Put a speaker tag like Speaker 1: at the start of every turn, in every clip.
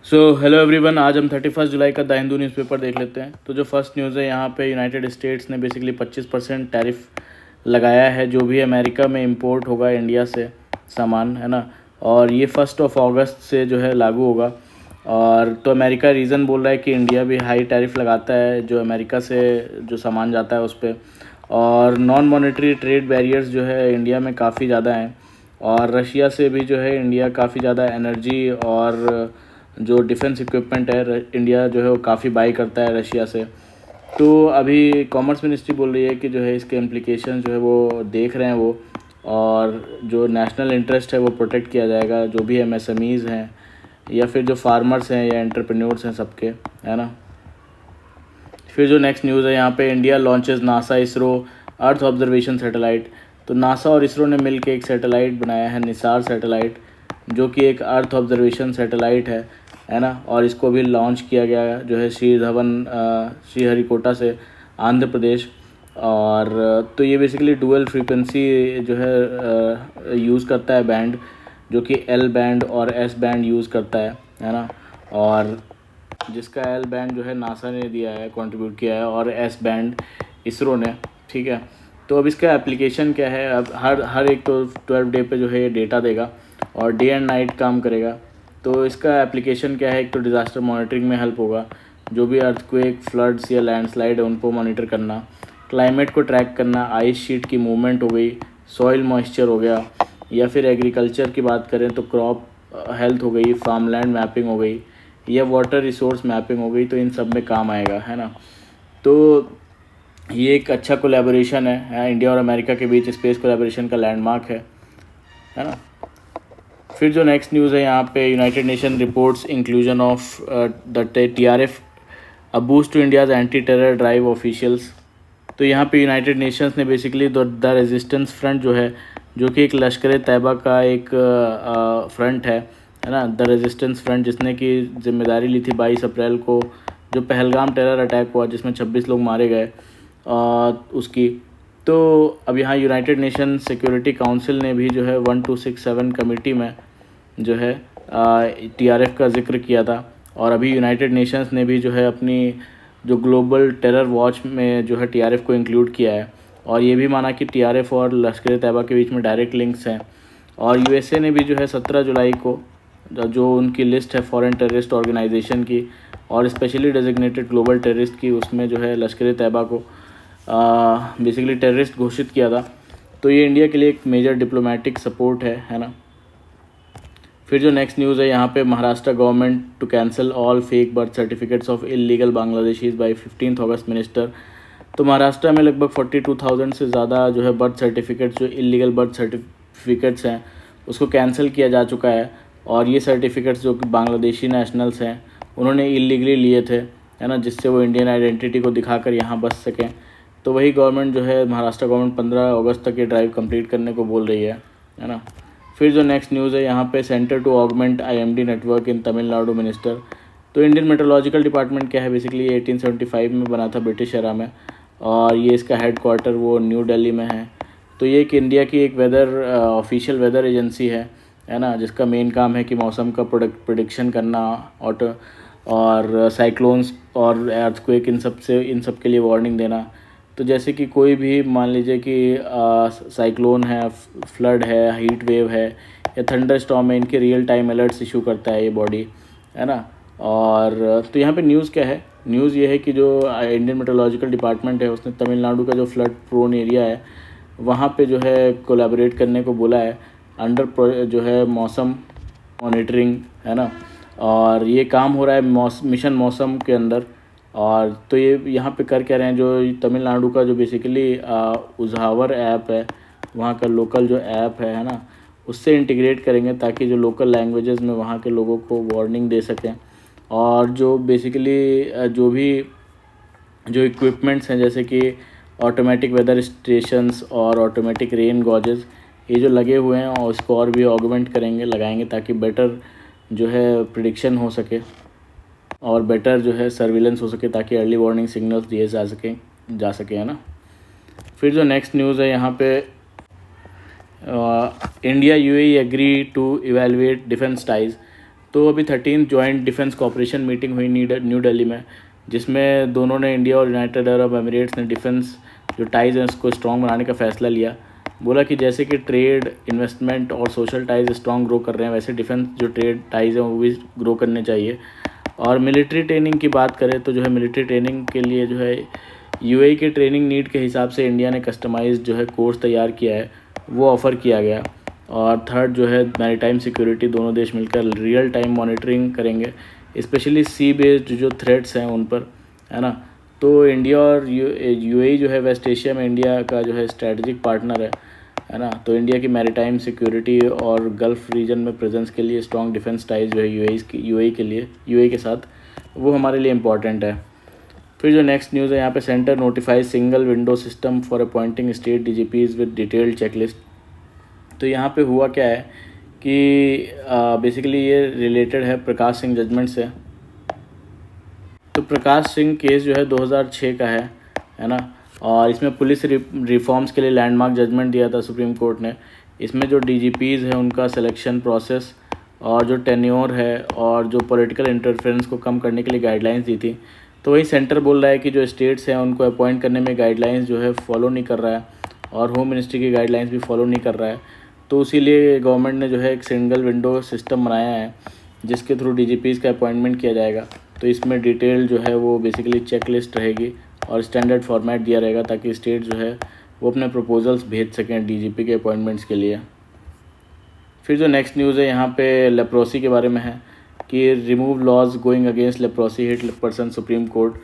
Speaker 1: Hello everyone, आज हम 31 जुलाई का द हिंदू न्यूज़पेपर देख लेते हैं। तो जो फर्स्ट न्यूज़ है यहाँ पे, यूनाइटेड स्टेट्स ने बेसिकली 25% टैरिफ लगाया है जो भी अमेरिका में इंपोर्ट होगा इंडिया से सामान, है ना। और ये 1 अगस्त से जो है लागू होगा। और तो अमेरिका रीज़न बोल रहा है कि इंडिया भी हाई टैरिफ लगाता है जो अमेरिका से जो सामान जाता है उस पर। और नॉन मॉनेटरी ट्रेड बैरियर्स जो है इंडिया में काफ़ी ज़्यादा हैं। और रशिया से भी जो है इंडिया काफ़ी ज़्यादा एनर्जी और जो डिफेंस इक्विपमेंट है इंडिया जो है वो काफ़ी बाई करता है रशिया से। तो अभी कॉमर्स मिनिस्ट्री बोल रही है कि जो है इसके इम्प्लीकेशन जो है वो देख रहे हैं वो, और जो नेशनल इंटरेस्ट है वो प्रोटेक्ट किया जाएगा, जो भी एमएसएमईज़ हैं या फिर जो फार्मर्स हैं या एंटरप्रेन्योर्स हैं सबके, है ना। फिर जो नेक्स्ट न्यूज़ है यहाँ पे, India launches NASA ISRO earth observation satellite. तो नासा और इसरो ने मिलकर एक सैटेलाइट बनाया है, निसार सैटेलाइट, जो कि एक अर्थ ऑब्जर्वेशन सैटेलाइट है ना। और इसको भी लॉन्च किया गया जो है श्रीहरिकोटा से, आंध्र प्रदेश। और तो ये बेसिकली डुअल फ्रीक्वेंसी जो है यूज़ करता है बैंड, जो कि एल बैंड और एस बैंड यूज़ करता है ना। और जिसका एल बैंड जो है नासा ने दिया है, कंट्रीब्यूट किया है, और एस बैंड इसरो ने, ठीक है। तो अब इसका एप्लीकेशन क्या है, अब हर एक तो 12 डे पे जो है ये डेटा देगा और डे एंड नाइट काम करेगा। तो इसका एप्लीकेशन क्या है, एक तो डिज़ास्टर मॉनिटरिंग में हेल्प होगा, जो भी अर्थक्वेक, फ्लड्स या लैंडस्लाइड है उनको मॉनिटर करना, क्लाइमेट को ट्रैक करना, आइस शीट की मूवमेंट हो गई, सॉइल मॉइस्चर हो गया, या फिर एग्रीकल्चर की बात करें तो क्रॉप हेल्थ हो गई, फार्मलैंड मैपिंग हो गई, या वाटर रिसोर्स मैपिंग हो गई। तो इन सब में काम आएगा, है ना। तो ये एक अच्छा कोलैबोरेशन है इंडिया और अमेरिका के बीच, स्पेस कोलैबोरेशन का लैंडमार्क है ना। फिर जो नेक्स्ट न्यूज़ है यहाँ पे, united nation reports inclusion of the TRF a boost to India's anti terror drive officials. तो यहाँ पे यूनाइटेड नेशंस ने बेसिकली द रेजिस्टेंस फ्रंट जो है, जो कि एक लश्कर तैयबा का एक फ्रंट है ना, द रेजिस्टेंस फ्रंट, जिसने की जिम्मेदारी ली थी 22 अप्रैल को जो पहलगाम टेरर अटैक हुआ जिसमें 26 लोग मारे गए उसकी। तो अब यहाँ यूनाइटेड नेशन सिक्योरिटी काउंसिल ने भी जो है 1267 कमेटी में जो है TRF का जिक्र किया था। और अभी यूनाइटेड नेशंस ने भी जो है अपनी जो ग्लोबल टेरर वॉच में जो है TRF को इंक्लूड किया है, और ये भी माना कि TRF और लश्कर तैयबा के बीच में डायरेक्ट लिंक्स हैं। और USA ने भी जो है 17 जुलाई को जो उनकी लिस्ट है फॉरेन टेररिस्ट ऑर्गेनाइजेशन की और स्पेशली डेजिग्नेटेड ग्लोबल टेररिस्ट की, उसमें जो है लश्कर तैयबा को बेसिकली टेररिस्ट घोषित किया था। तो ये इंडिया के लिए एक मेजर डिप्लोमेटिक सपोर्ट है ना। फिर जो नेक्स्ट न्यूज़ है यहाँ पे, Maharashtra government to cancel all fake birth certificates of illegal Bangladeshis by 15 August minister. तो महाराष्ट्र में लगभग 42,000 से ज़्यादा जो है बर्थ सर्टिफिकेट्स, जो इलीगल बर्थ सर्टिफिकेट्स हैं, उसको कैंसिल किया जा चुका है। और ये सर्टिफिकेट्स जो बांग्लादेशी नेशनल्स हैं उन्होंने इलीगली लिए थे, है ना, जिससे वो इंडियन आइडेंटिटी को दिखाकर यहाँ बस सकें। तो वही गवर्नमेंट जो है, महाराष्ट्र गवर्नमेंट 15 अगस्त तक ये ड्राइव कंप्लीट करने को बोल रही है ना। फिर जो नेक्स्ट न्यूज़ है यहाँ पे, centre to augment IMD network in Tamil Nadu minister. तो इंडियन मेट्रोलॉजिकल डिपार्टमेंट क्या है, बेसिकली 1875 में बना था ब्रिटिश एरा में, और ये इसका हेड क्वार्टर वो न्यू दिल्ली में है। तो ये एक इंडिया की एक ऑफिशियल वेदर एजेंसी है ना, जिसका मेन काम है कि मौसम का प्रोडिक्शन करना, और साइक्लोन्स और अर्थक्वेक, इन सब के लिए वार्निंग देना। तो जैसे कि कोई भी मान लीजिए कि साइक्लोन है, फ्लड है, हीट वेव है या थंडर स्टॉर्म है, इनके रियल टाइम अलर्ट्स इशू करता है ये बॉडी, है ना। और तो यहाँ पे न्यूज़ क्या है, न्यूज़ ये है कि जो इंडियन मेट्रोलॉजिकल डिपार्टमेंट है उसने तमिलनाडु का जो फ्लड प्रोन एरिया है वहाँ पे जो है कोलैबोरेट करने को बोला है अंडर जो है मौसम मॉनिटरिंग, है ना। और ये काम हो रहा है मिशन मौसम के अंदर। और तो ये यहाँ पे कर क्या रहे हैं, जो तमिलनाडु का जो बेसिकली उझावर ऐप है, वहाँ का लोकल जो ऐप है ना, उससे इंटीग्रेट करेंगे ताकि जो लोकल लैंग्वेजेस में वहाँ के लोगों को वार्निंग दे सकें। और जो बेसिकली जो इक्विपमेंट्स हैं, जैसे कि ऑटोमेटिक वेदर स्टेशंस और ऑटोमेटिक रेन गॉजेस, ये जो लगे हुए हैं, और इसको और भी ऑगमेंट लगाएंगे ताकि बेटर जो है प्रिडिक्शन हो सके और बेटर जो है सर्विलेंस हो सके, ताकि अर्ली वार्निंग सिग्नल्स दिए जा सके, है ना। फिर जो नेक्स्ट न्यूज़ है यहाँ पे, India UAE agree to evaluate defence ties. तो अभी 13 जॉइंट डिफेंस कोऑपरेशन मीटिंग हुई न्यू दिल्ली में, जिसमें दोनों ने, इंडिया और यूनाइटेड अरब एमिरेट्स ने डिफेंस जो टाइज़ हैं उसको स्ट्रॉन्ग बनाने का फ़ैसला लिया। बोला कि जैसे कि ट्रेड, इन्वेस्टमेंट और सोशल टाइज़ स्ट्रॉन्ग ग्रो कर रहे हैं, वैसे डिफेंस जो ट्रेड टाइज़ हैं वो भी ग्रो करने चाहिए। और मिलिट्री ट्रेनिंग की बात करें तो जो है मिलिट्री ट्रेनिंग के लिए जो है यूएई के ट्रेनिंग नीड के हिसाब से इंडिया ने कस्टमाइज्ड जो है कोर्स तैयार किया है, वो ऑफ़र किया गया। और थर्ड जो है मैरीटाइम सिक्योरिटी, दोनों देश मिलकर रियल टाइम मॉनिटरिंग करेंगे, स्पेशली सी बेस्ड जो थ्रेट्स हैं उन पर, है ना। तो इंडिया और यूएई जो है वेस्ट एशिया में इंडिया का जो है स्ट्रेटजिक पार्टनर है ना। तो इंडिया की मैरीटाइम सिक्योरिटी और गल्फ़ रीजन में प्रेजेंस के लिए स्ट्रॉन्ग डिफेंस टाइज जो है यूएई के साथ, वो हमारे लिए इम्पॉर्टेंट है। फिर जो नेक्स्ट न्यूज़ है यहाँ पे, centre notifies single window system for appointing state DGPs with detailed checklist. तो यहाँ पे हुआ क्या है कि बेसिकली ये रिलेटेड है प्रकाश सिंह जजमेंट से। तो प्रकाश सिंह केस जो है 2006 का है ना। और इसमें पुलिस रिफॉर्म्स के लिए लैंडमार्क जजमेंट दिया था सुप्रीम कोर्ट ने। इसमें जो डीजीपीज़ है उनका सिलेक्शन प्रोसेस और जो टेन्योर है और जो पॉलिटिकल इंटरफेरेंस को कम करने के लिए गाइडलाइंस दी थी। तो वही सेंटर बोल रहा है कि जो स्टेट्स हैं उनको अपॉइंट करने में गाइडलाइंस जो है फॉलो नहीं कर रहा है, और होम मिनिस्ट्री की गाइडलाइंस भी फॉलो नहीं कर रहा है। तो इसीलिए गवर्नमेंट ने जो है एक सिंगल विंडो सिस्टम बनाया है, जिसके थ्रू डीजीपीज़ का अपॉइंटमेंट किया जाएगा। तो इसमें डिटेल जो है वो बेसिकली चेक लिस्ट रहेगी और स्टैंडर्ड फॉर्मेट दिया रहेगा, ताकि स्टेट जो है वो अपने प्रपोजल्स भेज सकें डीजीपी के अपॉइंटमेंट्स के लिए। फिर जो नेक्स्ट न्यूज़ है यहाँ पे लेप्रोसी के बारे में है कि remove laws going against leprosy hit person supreme court.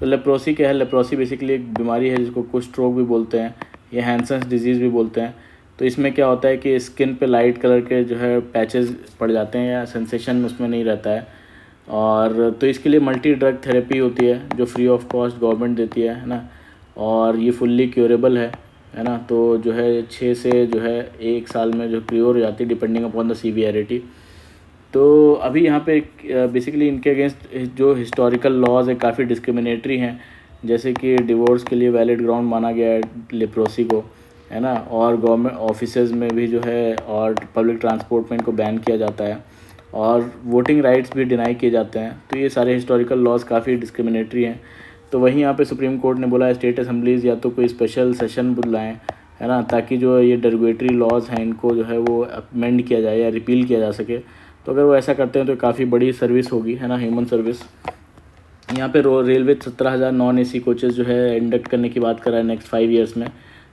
Speaker 1: तो लेप्रोसी क्या है? लेप्रोसी बेसिकली एक बीमारी है जिसको कुष्ठ रोग भी बोलते हैं या हैंसन्स डिजीज़ भी बोलते हैं। तो इसमें क्या होता है कि स्किन पे लाइट कलर के जो है पैचेस पड़ जाते हैं या सेंसेशन उसमें नहीं रहता है। और तो इसके लिए मल्टी ड्रग थेरेपी होती है जो फ्री ऑफ कॉस्ट गवर्नमेंट देती है ना। और ये फुल्ली क्योरेबल है ना। तो जो है 6 से जो है 1 साल में जो क्योर हो जाती है, डिपेंडिंग अपॉन द सीवियरिटी। तो अभी यहाँ पे बेसिकली इनके अगेंस्ट जो हिस्टोरिकल लॉज है काफ़ी डिस्क्रिमिनेटरी हैं, जैसे कि डिवोर्स के लिए वैलिड ग्राउंड माना गया है लेप्रोसी को, है ना। और गवर्नमेंट ऑफिसेज में भी जो है और पब्लिक ट्रांसपोर्ट में इनको बैन किया जाता है, और वोटिंग राइट्स भी डिनाई किए जाते हैं। तो ये सारे हिस्टोरिकल लॉज काफ़ी डिस्क्रिमिनेटरी हैं। तो वहीं यहाँ पे सुप्रीम कोर्ट ने बोला है स्टेट असेंबलीज़ या तो कोई स्पेशल सेशन बुलाएं, है ना, ताकि जो ये डेरोगेटरी लॉज हैं इनको जो है वो अमेंड किया जाए या रिपील किया जा सके। तो अगर वो ऐसा करते हैं तो काफ़ी बड़ी सर्विस होगी, है ना, ह्यूमन सर्विस। यहाँ पे रेलवे 17,000 नॉन एसी कोचेज़ जो है इंडक्ट करने की बात कर रहा है नेक्स्ट 5 ईयर्स में,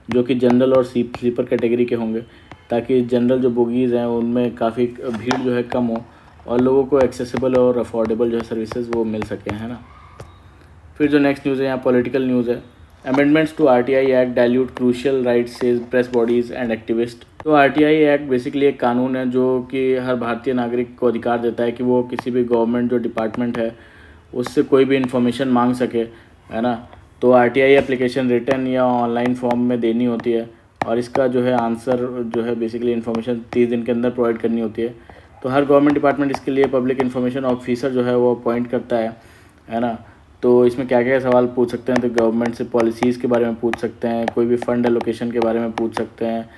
Speaker 1: जो कि जनरल और स्लीपर कैटेगरी के होंगे, ताकि जनरल जो बोगीज़ हैं उनमें काफ़ी भीड़ जो है कम हो और लोगों को एक्सेसिबल और अफोर्डेबल जो है सर्विसेज वो मिल सकें, है ना। फिर जो नेक्स्ट न्यूज़ है यहाँ पॉलिटिकल न्यूज़ है। Amendments to RTI act dilute crucial rights says press bodies and activist. तो आरटीआई एक्ट बेसिकली एक कानून है जो कि हर भारतीय नागरिक को अधिकार देता है कि वो किसी भी गवर्नमेंट जो डिपार्टमेंट है उससे कोई भी इन्फॉर्मेशन मांग सके, है ना। तो आरटीआई एप्लीकेशन रिटर्न या ऑनलाइन फॉर्म में देनी होती है, और इसका जो है आंसर जो है बेसिकली इन्फॉर्मेशन 30 दिन के अंदर प्रोवाइड करनी होती है। तो हर गवर्नमेंट डिपार्टमेंट इसके लिए पब्लिक इन्फॉर्मेशन ऑफिसर जो है वो अपॉइंट करता है ना। तो इसमें क्या क्या सवाल पूछ सकते हैं? तो गवर्नमेंट से पॉलिसीज़ के बारे में पूछ सकते हैं, कोई भी फंड एलोकेशन के बारे में पूछ सकते हैं,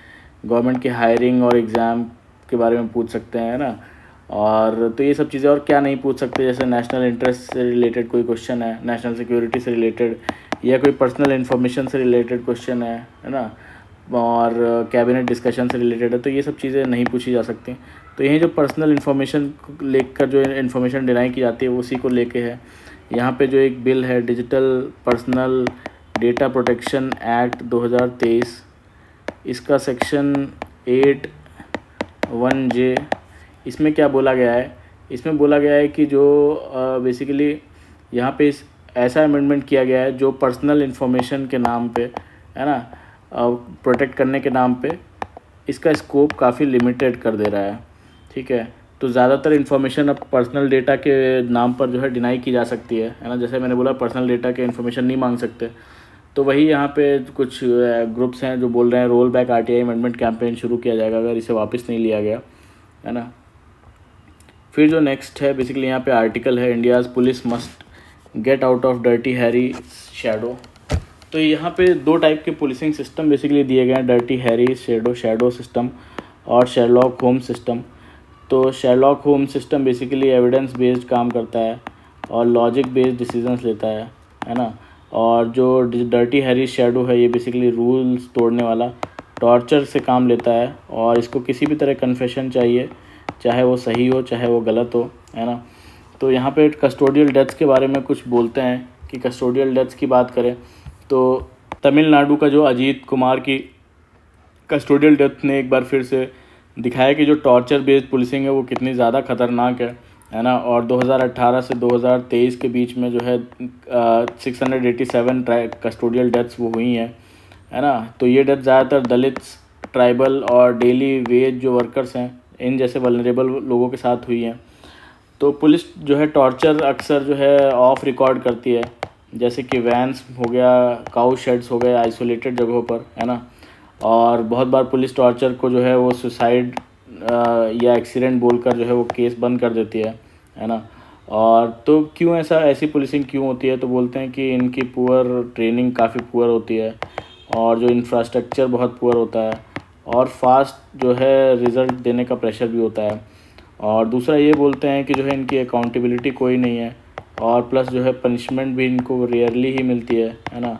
Speaker 1: गवर्नमेंट की हायरिंग और एग्ज़ाम के बारे में पूछ सकते हैं, है ना। और तो ये सब चीज़ें, और क्या नहीं पूछ सकते, जैसे नेशनल इंटरेस्ट से रिलेटेड कोई क्वेश्चन है, नेशनल सिक्योरिटी से रिलेटेड, या कोई पर्सनल इन्फॉर्मेशन से रिलेटेड क्वेश्चन है ना, और कैबिनेट डिस्कशन से रिलेटेड है, तो ये सब चीज़ें नहीं पूछी जा सकती। तो यही जो पर्सनल इन्फॉर्मेशन को लेकर जो इन्फॉर्मेशन डिनाई की जाती है उसी को लेके है। यहाँ पे जो एक बिल है digital personal data protection act 2023, इसका सेक्शन 8(1)(j, इसमें क्या बोला गया है? इसमें बोला गया है कि जो बेसिकली यहाँ पे ऐसा अमेंडमेंट किया गया है जो पर्सनल इन्फॉर्मेशन के नाम पे, है ना, प्रोटेक्ट करने के नाम पे इसका स्कोप काफ़ी लिमिटेड कर दे रहा है, ठीक है। तो ज़्यादातर इन्फॉर्मेशन अब पर्सनल डेटा के नाम पर जो है डिनाई की जा सकती है ना। जैसे मैंने बोला पर्सनल डेटा के इन्फॉर्मेशन नहीं मांग सकते। तो वही यहाँ पे कुछ ग्रुप्स हैं जो बोल रहे हैं roll back RTI amendment campaign शुरू किया जाएगा अगर इसे वापस नहीं लिया गया, है ना। फिर जो नेक्स्ट है बेसिकली यहाँ पे आर्टिकल है India's police must get out of dirty Harry shadow. तो यहाँ पे 2 टाइप के पुलिसिंग सिस्टम बेसिकली दिए गए हैं, डर्टी हैरी शैडो सिस्टम और शेरलॉक होम्स सिस्टम। तो तो Sherlock home system basically evidence based काम करता है और लॉजिक बेस्ड डिसीजंस लेता है ना। और जो डर्टी हैरी शैडो है ये बेसिकली रूल्स तोड़ने वाला टॉर्चर से काम लेता है और इसको किसी भी तरह कन्फेशन चाहिए, चाहे वो सही हो चाहे वो गलत हो, है ना। तो यहाँ पे कस्टोडियल डेथ्स के बारे में कुछ बोलते हैं कि कस्टोडियल डेथ्स की बात करें तो तमिलनाडु का जो अजीत कुमार की कस्टोडियल डेथ ने एक बार फिर से दिखाया कि जो टॉर्चर बेस्ड पुलिसिंग है वो कितनी ज़्यादा ख़तरनाक है ना। और 2018 से 2023 के बीच में जो है 687 कस्टोडियल डेथ्स वो हुई हैं, है ना। तो ये डेथ ज़्यादातर दलित, ट्राइबल और डेली वेज जो वर्कर्स हैं इन जैसे वल्नरेबल लोगों के साथ हुई हैं। तो पुलिस जो है टॉर्चर अक्सर जो है ऑफ रिकॉर्ड करती है, जैसे कि वैन्स हो गया, काउ शेड्स हो गए, आइसोलेटेड जगहों पर, है ना। और बहुत बार पुलिस टॉर्चर को जो है वो सुसाइड या एक्सीडेंट बोलकर जो है वो केस बंद कर देती है ना। और तो क्यों ऐसी पुलिसिंग क्यों होती है, तो बोलते हैं कि इनकी पुअर ट्रेनिंग काफ़ी पुअर होती है और जो इंफ्रास्ट्रक्चर बहुत पुअर होता है और फास्ट जो है रिज़ल्ट देने का प्रेशर भी होता है। और दूसरा ये बोलते हैं कि जो है इनकी अकाउंटेबिलिटी कोई नहीं है और प्लस जो है पनिशमेंट भी इनको रेयरली ही मिलती है ना।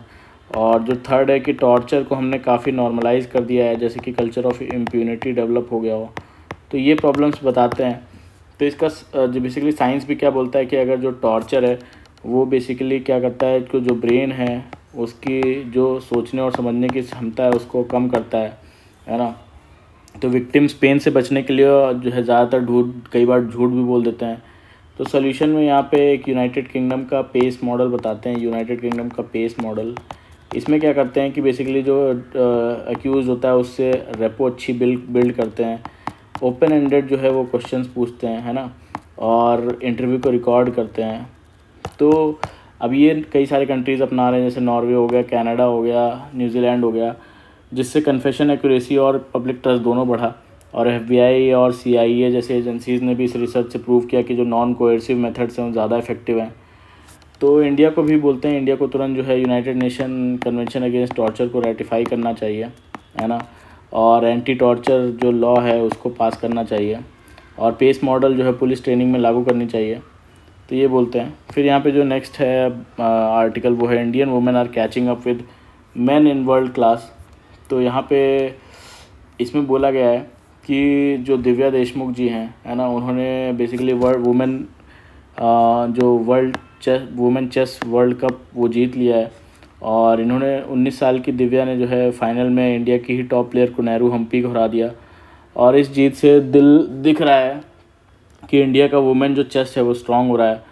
Speaker 1: और जो थर्ड है कि टॉर्चर को हमने काफ़ी नॉर्मलाइज कर दिया है, जैसे कि कल्चर ऑफ इम्प्यूनिटी डेवलप हो गया हो। तो ये प्रॉब्लम्स बताते हैं। तो इसका जो बेसिकली साइंस भी क्या बोलता है कि अगर जो टॉर्चर है वो बेसिकली क्या करता है कि जो ब्रेन है उसकी जो सोचने और समझने की क्षमता है उसको कम करता है ना। तो विक्टिम्स पेन से बचने के लिए जो है ज़्यादातर कई बार झूठ भी बोल देते हैं। तो सोल्यूशन में यहाँ पे एक यूनाइटेड किंगडम का पेस मॉडल बताते हैं। यूनाइटेड किंगडम का पेस मॉडल, इसमें क्या करते हैं कि बेसिकली जो अक्यूज़ होता है उससे रेपो अच्छी बिल्ड करते हैं, ओपन एंडेड जो है वो क्वेश्चंस पूछते हैं, है ना, और इंटरव्यू को रिकॉर्ड करते हैं। तो अब ये कई सारे कंट्रीज़ अपना रहे हैं, जैसे नॉर्वे हो गया, कनाडा हो गया, न्यूजीलैंड हो गया, जिससे कन्फेशन एक्यूरेसी और पब्लिक ट्रस्ट दोनों बढ़ा। और FBI और CIA जैसे एजेंसीज़ ने भी इस रिसर्च से प्रूव किया कि जो नॉन कोएर्सिव मेथड्स हैं वो ज़्यादा इफेक्टिव हैं। तो इंडिया को भी बोलते हैं, इंडिया को तुरंत जो है United nation convention against torture को रेटिफाई करना चाहिए, है ना, और एंटी टॉर्चर जो लॉ है उसको पास करना चाहिए और पेस मॉडल जो है पुलिस ट्रेनिंग में लागू करनी चाहिए। तो ये बोलते हैं। फिर यहाँ पे जो नेक्स्ट है आर्टिकल वो है Indian women are catching up with men in world class. तो यहाँ पे इसमें बोला गया है कि जो दिव्या देशमुख जी हैं, है ना, उन्होंने basically women chess world cup वो जीत लिया है। और इन्होंने 19 साल की दिव्या ने जो है फाइनल में इंडिया की ही टॉप प्लेयर को नेहरू हम्पी को हरा दिया। और इस जीत से दिल दिख रहा है कि इंडिया का वुमेन जो चेस है वो स्ट्रांग हो रहा है।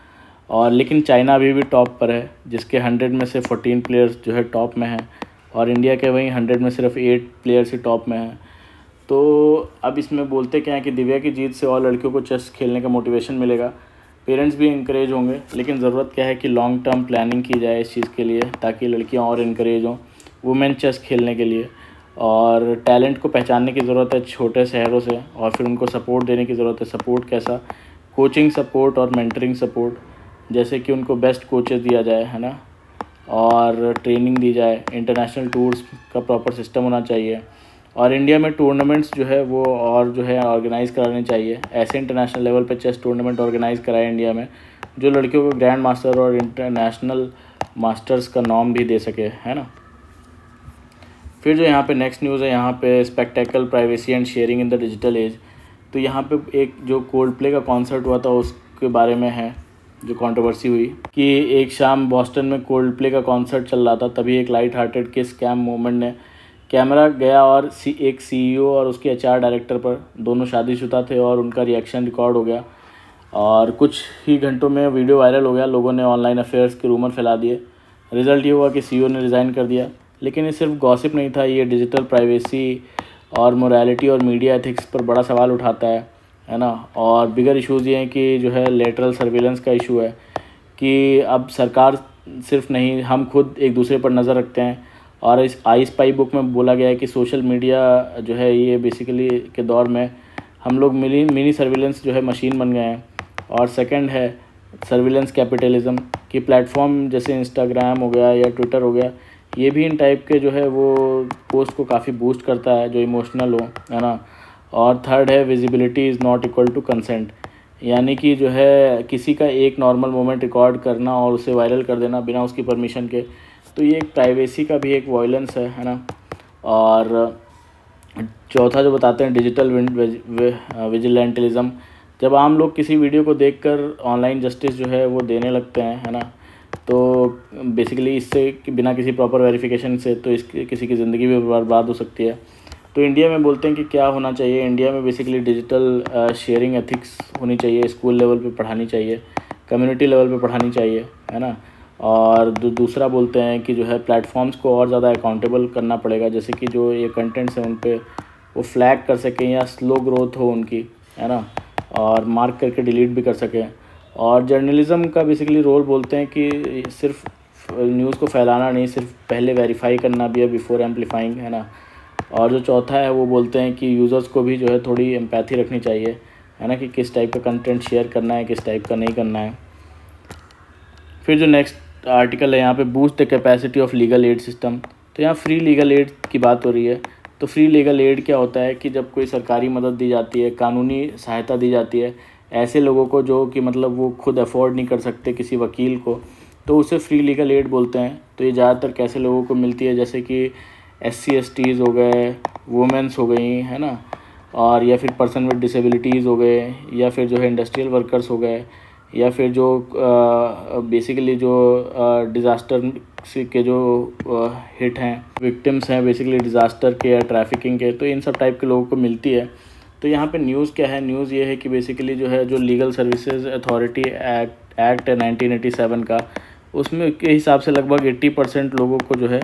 Speaker 1: और लेकिन चाइना अभी भी टॉप पर है, जिसके 100 में से 14 प्लेयर्स जो है टॉप में हैं और इंडिया के वहीं 100 में सिर्फ 8 प्लेयर्स ही टॉप में हैं। तो अब इसमें बोलते क्या है कि दिव्या की जीत से और लड़कियों को चेस खेलने का मोटिवेशन मिलेगा, पेरेंट्स भी इंकरेज होंगे। लेकिन ज़रूरत क्या है कि लॉन्ग टर्म प्लानिंग की जाए इस चीज़ के लिए, ताकि लड़कियां और इंकरेज हों वुमेन चेस खेलने के लिए। और टैलेंट को पहचानने की ज़रूरत है छोटे शहरों से, और फिर उनको सपोर्ट देने की ज़रूरत है। सपोर्ट कैसा? कोचिंग सपोर्ट और मेंटरिंग सपोर्ट, जैसे कि उनको बेस्ट कोचेस दिया जाए, है ना, और ट्रेनिंग दी जाए। इंटरनेशनल टूर्स का प्रॉपर सिस्टम होना चाहिए और इंडिया में टूर्नामेंट्स जो है वो और जो है ऑर्गेनाइज़ कराने चाहिए। ऐसे इंटरनेशनल लेवल पे चेस टूर्नामेंट ऑर्गेनाइज़ कराए इंडिया में, जो लड़कियों को ग्रैंड मास्टर और इंटरनेशनल मास्टर्स का नाम भी दे सके, है ना। फिर जो यहाँ पे नेक्स्ट न्यूज़ है, यहाँ पे spectacle privacy and sharing in the digital age. तो यहाँ पे एक जो कोल्ड प्ले का कॉन्सर्ट हुआ था उसके बारे में है जो कंट्रोवर्सी हुई कि एक शाम बॉस्टन में कोल्ड प्ले का कॉन्सर्ट चल रहा था, तभी एक लाइट हार्टेड किस स्कैम मूवमेंट ने कैमरा गया और एक CEO और उसके HR डायरेक्टर पर, दोनों शादीशुदा थे, और उनका रिएक्शन रिकॉर्ड हो गया और कुछ ही घंटों में वीडियो वायरल हो गया। लोगों ने ऑनलाइन अफेयर्स के रूमर फैला दिए। रिज़ल्ट ये हुआ कि CEO ने रिज़ाइन कर दिया। लेकिन ये सिर्फ गॉसिप नहीं था, ये डिजिटल प्राइवेसी और मोरालिटी और मीडिया एथिक्स पर बड़ा सवाल उठाता है ना। और बिगर इश्यूज़ ये हैं कि जो है लेटरल सर्विलेंस का इशू है कि अब सरकार सिर्फ नहीं, हम खुद एक दूसरे पर नज़र रखते हैं। और इस आई स्पाई बुक में बोला गया है कि सोशल मीडिया जो है ये बेसिकली के दौर में हम लोग मिनी सर्विलेंस जो है मशीन बन गए हैं। और सेकंड है सर्विलेंस कैपिटलिज्म की प्लेटफॉर्म जैसे इंस्टाग्राम हो गया या ट्विटर हो गया, ये भी इन टाइप के जो है वो पोस्ट को काफ़ी बूस्ट करता है जो इमोशनल हो, है ना। और थर्ड है visibility is not equal to consent, यानी कि जो है किसी का एक नॉर्मल मोमेंट रिकॉर्ड करना और उसे वायरल कर देना बिना उसकी परमिशन के, तो ये एक प्राइवेसी का भी एक वॉयलेंस है ना। और चौथा जो बताते हैं डिजिटल विजिलेंटलिज्म, जब आम लोग किसी वीडियो को देखकर ऑनलाइन जस्टिस जो है वो देने लगते हैं, है ना, तो बेसिकली इससे बिना किसी प्रॉपर वेरिफिकेशन से तो इसकी किसी की ज़िंदगी भी बर्बाद हो सकती है। तो इंडिया में बोलते हैं कि क्या होना चाहिए, इंडिया में बेसिकली डिजिटल शेयरिंग एथिक्स होनी चाहिए, स्कूल लेवल पे पढ़ानी चाहिए, कम्युनिटी लेवल पे पढ़ानी चाहिए, है ना। और दूसरा बोलते हैं कि जो है प्लेटफॉर्म्स को और ज़्यादा अकाउंटेबल करना पड़ेगा, जैसे कि जो ये कंटेंट्स हैं उन पे वो फ्लैग कर सकें या स्लो ग्रोथ हो उनकी, है ना, और मार्क करके डिलीट भी कर सकें। और जर्नलिज़म का बेसिकली रोल बोलते हैं कि सिर्फ न्यूज़ को फैलाना नहीं, सिर्फ पहले वेरीफाई करना भी है बिफोर एम्पलीफाइंग, है ना। और जो चौथा है वो बोलते हैं कि यूज़र्स को भी जो है थोड़ी एम्पैथी रखनी चाहिए, है ना, कि किस टाइप का कंटेंट शेयर करना है, किस टाइप का नहीं करना है। फिर जो नेक्स्ट आर्टिकल है यहाँ पे boost the capacity of legal aid system, तो यहाँ फ्री लीगल एड की बात हो रही है। तो फ्री लीगल एड क्या होता है कि जब कोई सरकारी मदद दी जाती है, कानूनी सहायता दी जाती है ऐसे लोगों को जो कि मतलब वो खुद अफोर्ड नहीं कर सकते किसी वकील को, तो उसे फ्री लीगल एड बोलते हैं। तो ये ज़्यादातर कैसे लोगों को मिलती है, जैसे कि SC STs हो गए, वुमेंस हो गई, है ना, और या फिर पर्सन विद डिसेबिलिटीज़ हो गए, या फिर जो है इंडस्ट्रियल वर्कर्स हो गए, या फिर जो बेसिकली जो डिज़ास्टर के जो हिट हैं, विक्टिम्स हैं बेसिकली डिज़ास्टर के या ट्रैफिकिंग के, तो इन सब टाइप के लोगों को मिलती है। तो यहाँ पे न्यूज़ क्या है, न्यूज़ ये है कि बेसिकली जो है जो लीगल सर्विसेज अथॉरिटी एक्ट है 1987 का, उसमें के हिसाब से लगभग 80% लोगों को जो है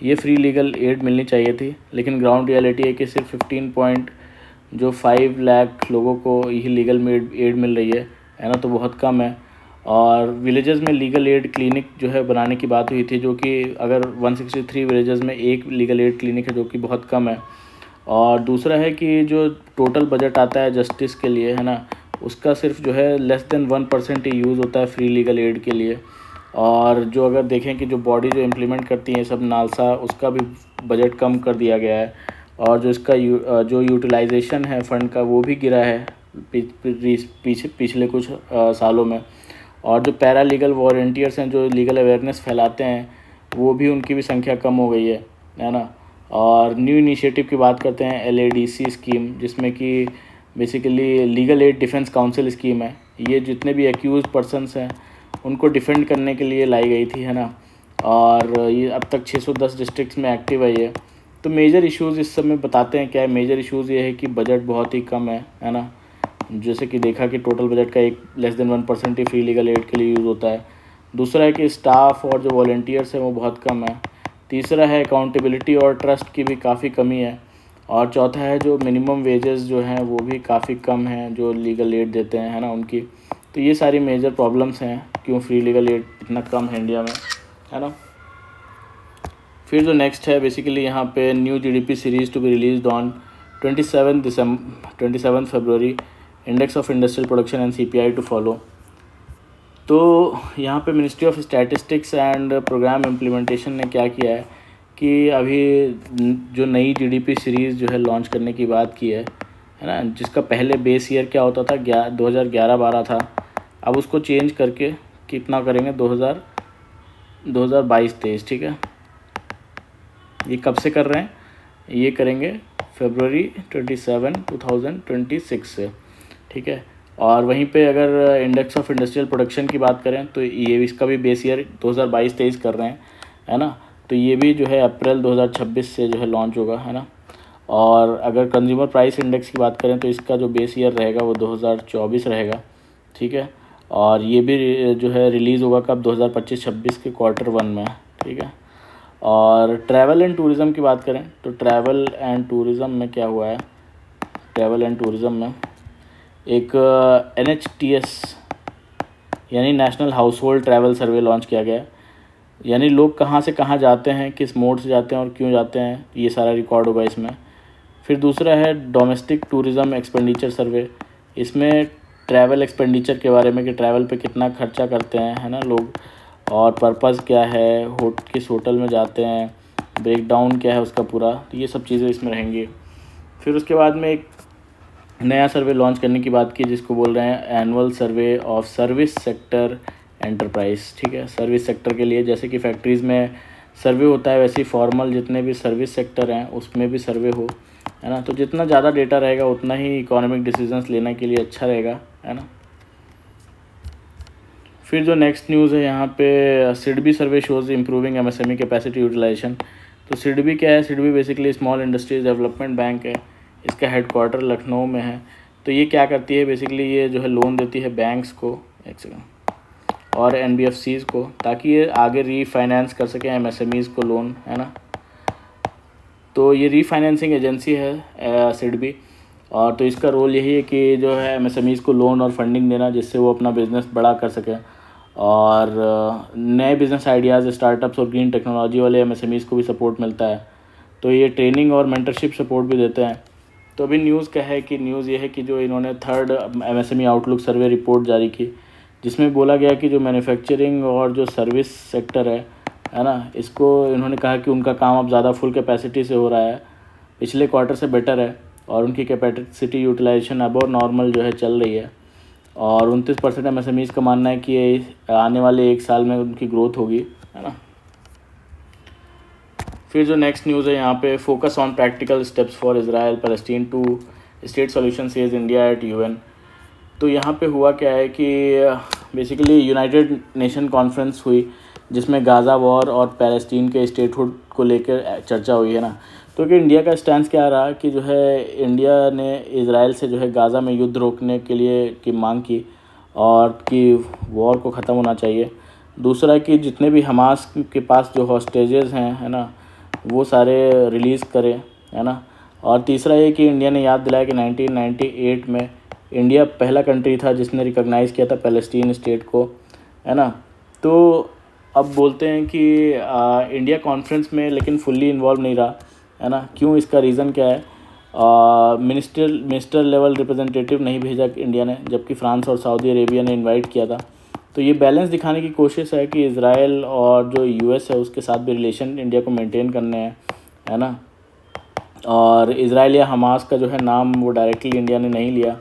Speaker 1: ये फ्री लीगल एड मिलनी चाहिए थी, लेकिन ग्राउंड रियलिटी है कि सिर्फ 15.5 लाख लोगों को ही लीगल एड मिल रही है ना, तो बहुत कम है। और विलेजेस में लीगल एड क्लिनिक जो है बनाने की बात हुई थी, जो कि अगर 163 विलेजेस में एक लीगल एड क्लिनिक है, जो कि बहुत कम है। और दूसरा है कि जो टोटल बजट आता है जस्टिस के लिए, है ना, उसका सिर्फ जो है लेस देन 1% ही यूज़ होता है फ्री लीगल एड के लिए। और जो अगर देखें कि जो बॉडी जो इम्प्लीमेंट करती है सब नालसा, उसका भी बजट कम कर दिया गया है। और जो इसका जो यूटिलाइजेशन है फ़ंड का वो भी गिरा है पिछले कुछ सालों में। और जो पैरा लीगल वॉलंटियर्स हैं जो लीगल अवेयरनेस फैलाते हैं, वो भी उनकी भी संख्या कम हो गई है ना। और न्यू इनिशिएटिव की बात करते हैं LADC स्कीम, जिसमें कि basically legal aid defence council scheme है। ये जितने भी एक्यूज पर्सनस हैं उनको डिफेंड करने के लिए लाई गई थी, है ना। और ये अब तक 610 डिस्ट्रिक्ट्स में एक्टिव है ये। तो मेजर इश्यूज़ इस सब में बताते हैं क्या है। मेजर इश्यूज़ ये है कि बजट बहुत ही कम है ना, जैसे कि देखा कि टोटल बजट का एक लेस देन 1% ही फ्री लीगल एड के लिए यूज़ होता है। दूसरा है कि स्टाफ और जो वॉलंटियर्स हैं वो बहुत कम है। तीसरा है अकाउंटेबिलिटी और ट्रस्ट की भी काफ़ी कमी है। और चौथा है जो मिनिमम वेजेस जो हैं वो भी काफ़ी कम हैं जो लीगल एड देते हैं, है ना, उनकी। तो ये सारी मेजर प्रॉब्लम्स हैं क्यों फ्री लीगल एड इतना कम है इंडिया में, है ना। फिर जो नेक्स्ट है बेसिकली यहाँ पे new GDP series to be release on 27 February, index of industrial production and CPI to follow. तो यहाँ पे ministry of statistics and programme implementation ने क्या किया है कि अभी जो नई GDP सीरीज़ जो है लॉन्च करने की बात की है ना, जिसका पहले बेस ईयर क्या होता था 2011-12 था, अब उसको चेंज करके कितना करेंगे 2022-23, ठीक है। ये कब से कर रहे हैं, ये करेंगे फरवरी 27, 2026 से, ठीक है। और वहीं पे अगर इंडेक्स ऑफ इंडस्ट्रियल प्रोडक्शन की बात करें तो ये इसका भी बेस ईयर 2022-23 कर रहे हैं, है ना। तो ये भी जो है अप्रैल 2026 से जो है लॉन्च होगा, है ना। और अगर कंज्यूमर प्राइस इंडेक्स की बात करें तो इसका जो बेस ईयर रहेगा वो 2024 रहेगा, ठीक है। और ये भी जो है रिलीज़ होगा कब 2025-26 के Q1 में, ठीक है। और ट्रैवल एंड टूरिज़म की बात करें तो ट्रैवल एंड टूरिज़म में क्या हुआ है, ट्रैवल एंड टूरिज़म में एक NHTS यानी नेशनल हाउस होल्ड ट्रैवल सर्वे लॉन्च किया गया है। यानी लोग कहाँ से कहाँ जाते हैं, किस मोड से जाते हैं और क्यों जाते हैं, ये सारा रिकॉर्ड होगा इसमें। फिर दूसरा है डोमेस्टिक टूरिज़म एक्सपेंडिचर सर्वे, इसमें ट्रैवल एक्सपेंडिचर के बारे में कि ट्रैवल पे कितना खर्चा करते हैं, है ना, लोग, और पर्पज़ क्या है, किस होटल में जाते हैं, ब्रेक डाउन क्या है उसका पूरा, तो ये सब चीज़ें इसमें रहेंगी। फिर उसके बाद में एक नया सर्वे लॉन्च करने की बात की, जिसको बोल रहे हैं annual survey of service sector enterprise. ठीक है, सर्विस सेक्टर के लिए जैसे कि फैक्ट्रीज़ में सर्वे होता है, वैसे ही फॉर्मल जितने भी सर्विस सेक्टर हैं उसमें भी सर्वे हो, है ना। तो जितना ज़्यादा डेटा रहेगा उतना ही इकोनॉमिक डिसीजंस लेने के लिए अच्छा रहेगा, है ना। फिर जो नेक्स्ट न्यूज़ है यहाँ पे, SIDBI survey shows improving MSME capacity utilisation. तो सिडबी क्या है? SIDBI basically small industries development bank है, इसका हेडक्वार्टर लखनऊ में है। तो ये क्या करती है बेसिकली, ये जो है लोन देती है बैंक्स को, एक सेकंड, और एनबीएफसीज़ को, ताकि ये आगे रीफाइनेंस कर सकें एमएसएमईज़ को लोन, है ना। तो ये रीफाइनेंसिंग एजेंसी है सिडबी, और तो इसका रोल यही है कि जो है एमएसएमईज़ को लोन और फंडिंग देना, जिससे वो अपना बिज़नेस बड़ा कर सकें, और नए बिज़नेस आइडियाज़, स्टार्टअप्स और ग्रीन टेक्नोलॉजी वाले एमएसएमईज़ को भी सपोर्ट मिलता है। तो ये ट्रेनिंग और मेंटरशिप सपोर्ट भी देते हैं। तो अभी न्यूज़ क्या है कि न्यूज़ ये है कि जो इन्होंने third MSME outlook survey report जारी की, जिसमें बोला गया कि जो मैन्युफैक्चरिंग और जो सर्विस सेक्टर है ना, इसको इन्होंने कहा कि उनका काम अब ज़्यादा फुल कैपेसिटी से हो रहा है, पिछले क्वार्टर से बेटर है, और उनकी कैपेसिटी यूटिलाइजेशन अब और नॉर्मल जो है चल रही है। और 29% एमएसएमईज़ का मानना है कि आने वाले 1 साल में उनकी ग्रोथ होगी, है ना। फिर जो नेक्स्ट न्यूज़ है यहाँ पे, focus on practical steps for Israel Palestine two state solution says India at UN. तो यहाँ पे हुआ क्या है कि बेसिकली यूनाइटेड नेशन कॉन्फ्रेंस हुई, जिसमें गाज़ा वॉर और पैलेस्टीन के स्टेटहुड को लेकर चर्चा हुई, है ना। तो कि इंडिया का स्टैंड क्या रहा कि जो है इंडिया ने इजराइल से जो है गाज़ा में युद्ध रोकने के लिए की मांग की, और कि वॉर को ख़त्म होना चाहिए। दूसरा कि जितने भी हमास के पास जो हॉस्टेजेस हैं, है ना, वो सारे रिलीज़ करें, है ना। और तीसरा ये कि इंडिया ने याद दिलाया कि 1998 में इंडिया पहला कंट्री था जिसने रिकॉग्नाइज़ किया था पैलेस्टीन स्टेट को, है ना। तो अब बोलते हैं कि इंडिया कॉन्फ्रेंस में लेकिन फुल्ली इन्वॉल्व नहीं रहा, है ना। क्यों? इसका रीज़न क्या है? मिनिस्टर लेवल रिप्रेजेंटेटिव नहीं भेजा इंडिया ने, जबकि फ्रांस और सऊदी अरेबिया ने इनवाइट किया था। तो ये बैलेंस दिखाने की कोशिश है कि इज़राइल और जो यूएस है उसके साथ भी रिलेशन इंडिया को मेंटेन करने हैं, है ना। और इज़राइल या हमास का जो है नाम वो डायरेक्टली इंडिया ने नहीं लिया,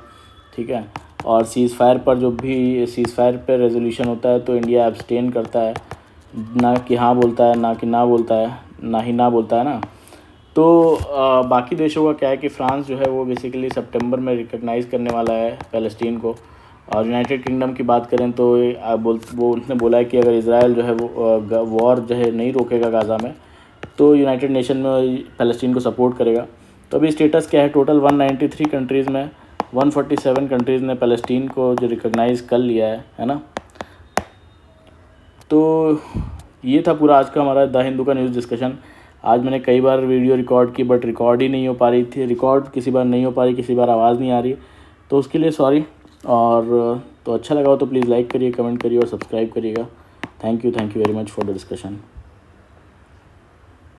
Speaker 1: ठीक है। और सीज़ फायर पर जो भी सीज़ फायर पर रेजोल्यूशन होता है तो इंडिया एब्सटेन करता है, ना कि हाँ बोलता है, ना कि ना बोलता है, ना ही ना बोलता है ना। तो बाकी देशों का क्या है कि फ्रांस जो है वो बेसिकली सितंबर में रिकॉग्नाइज़ करने वाला है पैलेस्टीन को। और यूनाइटेड किंगडम की बात करें तो वो उन्होंने बोला है कि अगर इज़राइल जो है वो वॉर जो है नहीं रोकेगा गाज़ा में, तो यूनाइटेड नेशन में पैलेस्टीन को सपोर्ट करेगा। तो अभी स्टेटस क्या है, टोटल 193 कंट्रीज़ में 147 कंट्रीज़ ने पैलेस्टीन को जो रिकॉग्नाइज़ कर लिया है ना। तो ये था पूरा आज का हमारा द हिंदू का न्यूज़ डिस्कशन। आज मैंने कई बार वीडियो रिकॉर्ड की, बट रिकॉर्ड ही नहीं हो पा रही थी, रिकॉर्ड किसी बार नहीं हो पा रही, किसी बार आवाज़ नहीं आ रही, तो उसके लिए सॉरी। और तो अच्छा लगा हो तो प्लीज़ लाइक करिए, कमेंट करिए और सब्सक्राइब करिएगा। Thank you very much for the discussion.